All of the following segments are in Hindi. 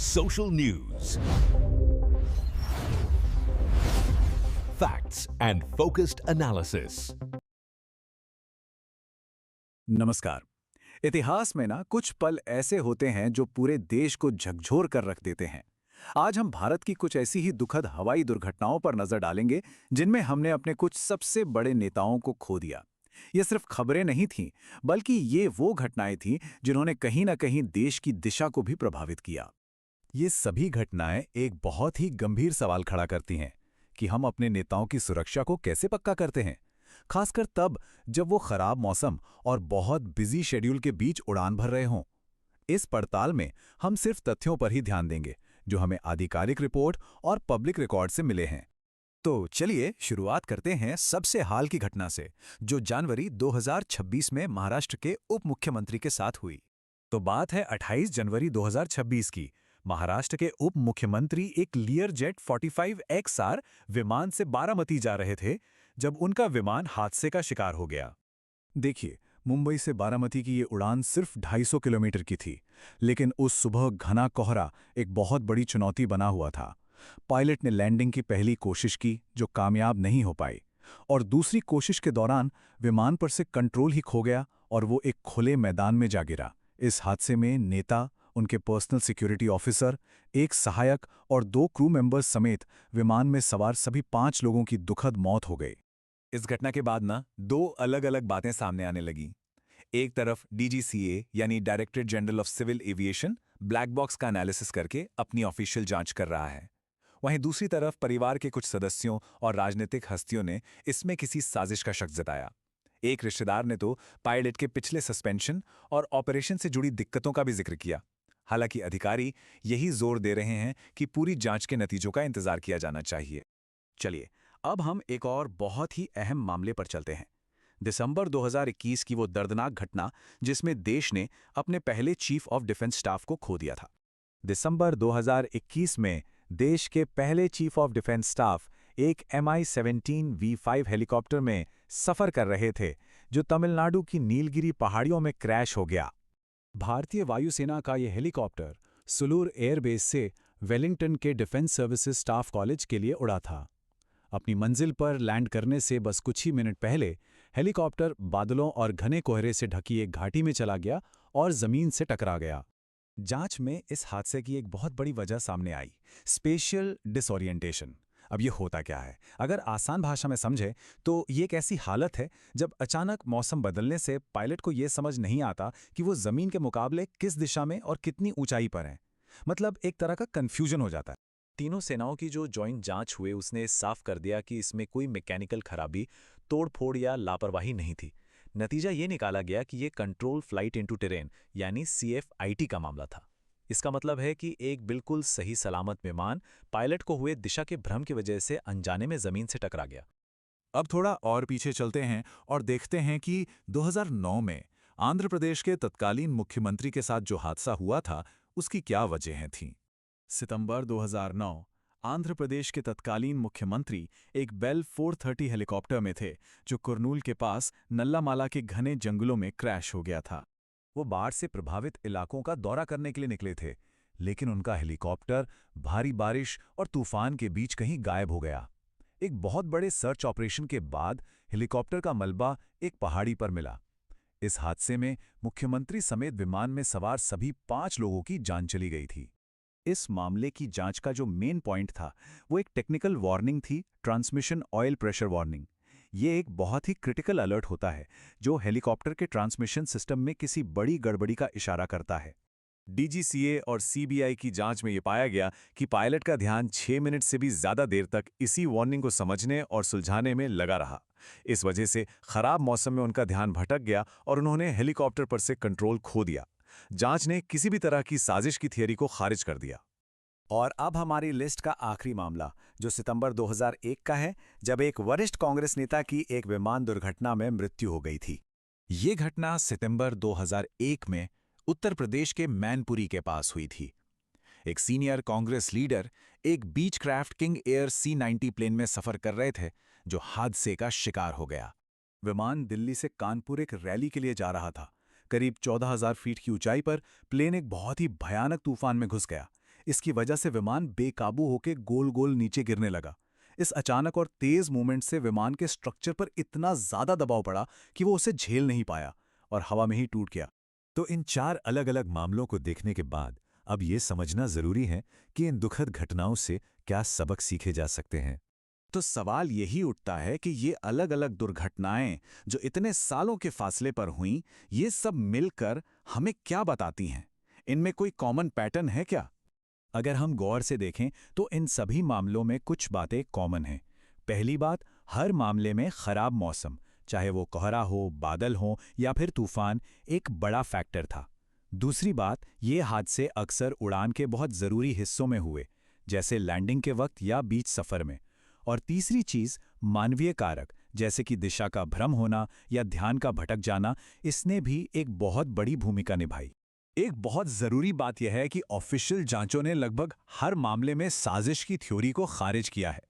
Social news. Facts and focused analysis. नमस्कार। इतिहास में ना कुछ पल ऐसे होते हैं जो पूरे देश को झकझोर कर रख देते हैं। आज हम भारत की कुछ ऐसी ही दुखद हवाई दुर्घटनाओं पर नजर डालेंगे जिनमें हमने अपने कुछ सबसे बड़े नेताओं को खो दिया। ये सिर्फ खबरें नहीं थीं, बल्कि ये वो घटनाएं थीं जिन्होंने कहीं ना कहीं देश की दिशा को भी प्रभावित किया। ये सभी घटनाएं एक बहुत ही गंभीर सवाल खड़ा करती हैं कि हम अपने नेताओं की सुरक्षा को कैसे पक्का करते हैं, खासकर तब जब वो खराब मौसम और बहुत बिजी शेड्यूल के बीच उड़ान भर रहे हों। इस पड़ताल में हम सिर्फ तथ्यों पर ही ध्यान देंगे जो हमें आधिकारिक रिपोर्ट और पब्लिक रिकॉर्ड से मिले हैं। तो चलिए शुरुआत करते हैं सबसे हाल की घटना से, जो जनवरी 2026 में महाराष्ट्र के उप मुख्यमंत्री के साथ हुई। तो बात है 28 जनवरी 2026 की। महाराष्ट्र के उप मुख्यमंत्री एक लियर जेट 45XR विमान से बारामती जा रहे थे जब उनका विमान हादसे का शिकार हो गया। देखिए, मुंबई से बारामती की ये उड़ान सिर्फ 250 किलोमीटर की थी, लेकिन उस सुबह घना कोहरा एक बहुत बड़ी चुनौती बना हुआ था। पायलट ने लैंडिंग की पहली कोशिश की, जो कामयाब नहीं हो पाई, और दूसरी कोशिश के दौरान विमान पर से कंट्रोल ही खो गया और वो एक खुले मैदान में जा गिरा। इस हादसे में नेता, उनके पर्सनल सिक्योरिटी ऑफिसर, एक सहायक और 2 क्रू मेंबर्स समेत विमान में सवार सभी 5 लोगों की दुखद मौत हो गई। इस घटना के बाद ना 2 अलग-अलग बातें सामने आने लगीं। एक तरफ डीजीसीए यानी directorate general of civil aviation black box का एनालिसिस करके अपनी ऑफिशियल जांच कर रहा है। वहीं दूसरी तरफ परिवार के कुछ सदस्यों और राजनीतिक हस्तियों ने इसमें किसी साजिश का शक जताया। एक रिश्तेदार ने तो पायलट के पिछले सस्पेंशन और ऑपरेशन से जुड़ी दिक्कतों का भी जिक्र किया। हालांकि अधिकारी यही जोर दे रहे हैं कि पूरी जांच के नतीजों का इंतजार किया जाना चाहिए। चलिए, अब हम एक और बहुत ही अहम मामले पर चलते हैं। दिसंबर 2021 की वो दर्दनाक घटना जिसमें देश ने अपने पहले चीफ ऑफ डिफेंस स्टाफ को खो दिया था। दिसंबर 2021 में देश के पहले चीफ ऑफ डिफेंस स्टाफ एक Mi-17 V5 हेलीकॉप्टर में सफर कर रहे थे, जो तमिलनाडु की नीलगिरी पहाड़ियों में क्रैश हो गया। भारतीय वायुसेना का यह हेलीकॉप्टर सुलूर एयरबेस से वेलिंगटन के डिफेंस सर्विसेज स्टाफ कॉलेज के लिए उड़ा था। अपनी मंजिल पर लैंड करने से बस कुछ ही मिनट पहले हेलीकॉप्टर बादलों और घने कोहरे से ढकी एक घाटी में चला गया और जमीन से टकरा गया। जांच में इस हादसे की एक बहुत बड़ी वजह सामने आई, स्पेशियल डिसोरिएंटेशन। अब ये होता क्या है? अगर आसान भाषा में समझे तो ये एक ऐसी हालत है जब अचानक मौसम बदलने से पायलट को ये समझ नहीं आता कि वो जमीन के मुकाबले किस दिशा में और कितनी ऊंचाई पर है। मतलब एक तरह का कंफ्यूजन हो जाता है। तीनों सेनाओं की जो जॉइंट जांच हुए उसने साफ कर दिया कि इसमें कोई मैकेनिकल खराबी, तोड़फोड़ या लापरवाही नहीं थी। नतीजा ये निकाला गया कि ये कंट्रोल फ्लाइट इनटू टेरेन यानी CFIT का मामला था। इसका मतलब है कि एक बिल्कुल सही सलामत विमान पायलट को हुए दिशा के भ्रम की वजह से अनजाने में जमीन से टकरा गया। अब थोड़ा और पीछे चलते हैं और देखते हैं कि 2009 में आंध्र प्रदेश के तत्कालीन मुख्यमंत्री के साथ जो हादसा हुआ था, उसकी क्या वजहें थीं। सितंबर 2009 आंध्र प्रदेश के तत्कालीन मुख्यमंत्री एक बेल 430 हेलीकॉप्टर में थे, जो कुर्नूल के पास नल्लामाला के घने जंगलों में क्रैश हो गया था। वो बाढ़ से प्रभावित इलाकों का दौरा करने के लिए निकले थे, लेकिन उनका हेलीकॉप्टर भारी बारिश और तूफान के बीच कहीं गायब हो गया। एक बहुत बड़े सर्च ऑपरेशन के बाद हेलीकॉप्टर का मलबा एक पहाड़ी पर मिला। इस हादसे में मुख्यमंत्री समेत विमान में सवार सभी 5 लोगों की जान चली गई थी। इस मामले की जांच का जो मेन पॉइंट था, वो एक टेक्निकल वार्निंग थी, ट्रांसमिशन ऑयल प्रेशर वार्निंग। ये एक बहुत ही क्रिटिकल अलर्ट होता है जो हेलीकॉप्टर के ट्रांसमिशन सिस्टम में किसी बड़ी गड़बड़ी का इशारा करता है। डीजीसीए और सीबीआई की जांच में ये पाया गया कि पायलट का ध्यान 6 मिनट से भी ज्यादा देर तक इसी वार्निंग को समझने और सुलझाने में लगा रहा। इस वजह से खराब मौसम में उनका ध्यान भटक गया और उन्होंने हेलीकॉप्टर पर से कंट्रोल खो दिया। जांच ने किसी भी तरह की साजिश की थियरी को खारिज कर दिया। और अब हमारी लिस्ट का आखिरी मामला, जो सितंबर 2001 का है, जब एक वरिष्ठ कांग्रेस नेता की एक विमान दुर्घटना में मृत्यु हो गई थी। ये घटना सितंबर 2001 में उत्तर प्रदेश के मैनपुरी के पास हुई थी। एक सीनियर कांग्रेस लीडर एक Beechcraft King Air C-90 plane में सफर कर रहे थे, जो हादसे का शिकार हो गया। विमान दिल्ली से कानपुर एक रैली के लिए जा रहा था। करीब 14,000 फीट की ऊंचाई पर प्लेन एक बहुत ही भयानक तूफान में घुस गया। इसकी वजह से विमान बेकाबू होकर गोल गोल नीचे गिरने लगा। इस अचानक और तेज मूवमेंट से विमान के स्ट्रक्चर पर इतना ज्यादा दबाव पड़ा कि वो उसे झेल नहीं पाया और हवा में ही टूट गया। तो इन 4 अलग-अलग मामलों को देखने के बाद अब ये समझना जरूरी है कि इन दुखद घटनाओं से क्या सबक सीखे जा सकते हैं। तो सवाल यही उठता है कि ये अलग अलग दुर्घटनाएं जो इतने सालों के फासले पर हुईं, ये सब मिलकर हमें क्या बताती हैं? इनमें कोई कॉमन पैटर्न है क्या? अगर हम गौर से देखें तो इन सभी मामलों में कुछ बातें कॉमन हैं। पहली बात, हर मामले में खराब मौसम, चाहे वो कोहरा हो, बादल हो या फिर तूफान, एक बड़ा फैक्टर था। दूसरी बात, ये हादसे अक्सर उड़ान के बहुत ज़रूरी हिस्सों में हुए, जैसे लैंडिंग के वक्त या बीच सफ़र में। और तीसरी चीज़, मानवीय कारक, जैसे कि दिशा का भ्रम होना या ध्यान का भटक जाना, इसने भी एक बहुत बड़ी भूमिका निभाई। एक बहुत ज़रूरी बात यह है कि ऑफिशियल जांचों ने लगभग हर मामले में साजिश की थ्योरी को खारिज किया है,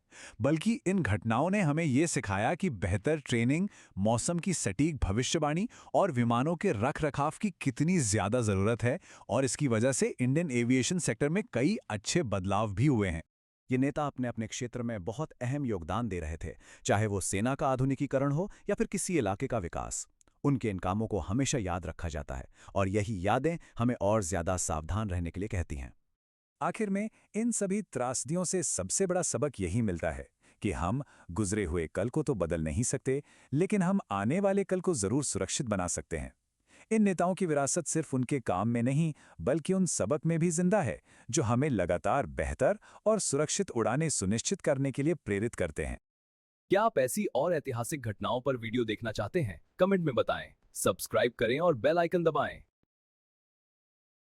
बल्कि इन घटनाओं ने हमें ये सिखाया कि बेहतर ट्रेनिंग, मौसम की सटीक भविष्यवाणी और विमानों के रखरखाव की कितनी ज़्यादा ज़रूरत है, और इसकी वजह से इंडियन एविएशन सेक्टर में कई अच्छे बदलाव भी हुए हैं। ये नेता अपने अपने क्षेत्र में बहुत अहम योगदान दे रहे थे, चाहे वो सेना का आधुनिकीकरण हो या फिर किसी इलाके का विकास। उनके इन कामों को हमेशा याद रखा जाता है और यही यादें हमें और ज्यादा सावधान रहने के लिए कहती हैं। आखिर में इन सभी त्रासदियों से सबसे बड़ा सबक यही मिलता है कि हम गुजरे हुए कल को तो बदल नहीं सकते, लेकिन हम आने वाले कल को जरूर सुरक्षित बना सकते हैं। इन नेताओं की विरासत सिर्फ उनके काम में नहीं, बल्कि उन सबक में भी जिंदा है, जो हमें लगातार बेहतर और सुरक्षित उड़ानें सुनिश्चित करने के लिए प्रेरित करते हैं। क्या आप ऐसी और ऐतिहासिक घटनाओं पर वीडियो देखना चाहते हैं? कमेंट में बताएं, सब्सक्राइब करें और बेल आइकन दबाएं।